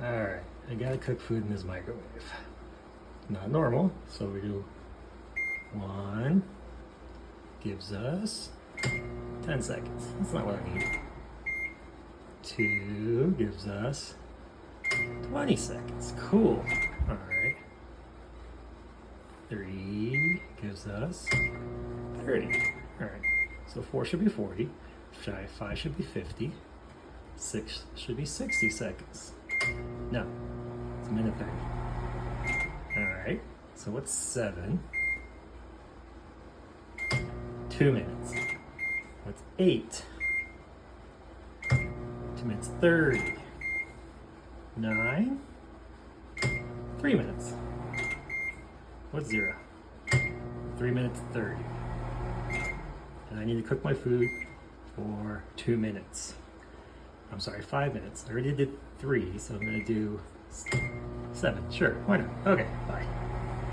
Alright, I gotta cook food in this microwave. Not normal, so we do 1 gives us 10 seconds. That's not what I need. 2 gives us 20 seconds. Cool. Alright. 3 gives us 30. Alright. So 4 should be 40. 5 should be 50. 6 should be 60 seconds. No, it's a minute 30. Alright, so what's 7? 2 minutes. What's 8? 2 minutes 30. 9? 3 minutes. What's 0? 3 minutes 30. And I need to cook my food for 2 minutes. I'm sorry, 5 minutes. I already did 3, so I'm gonna do 7. Sure, why not? Okay, bye.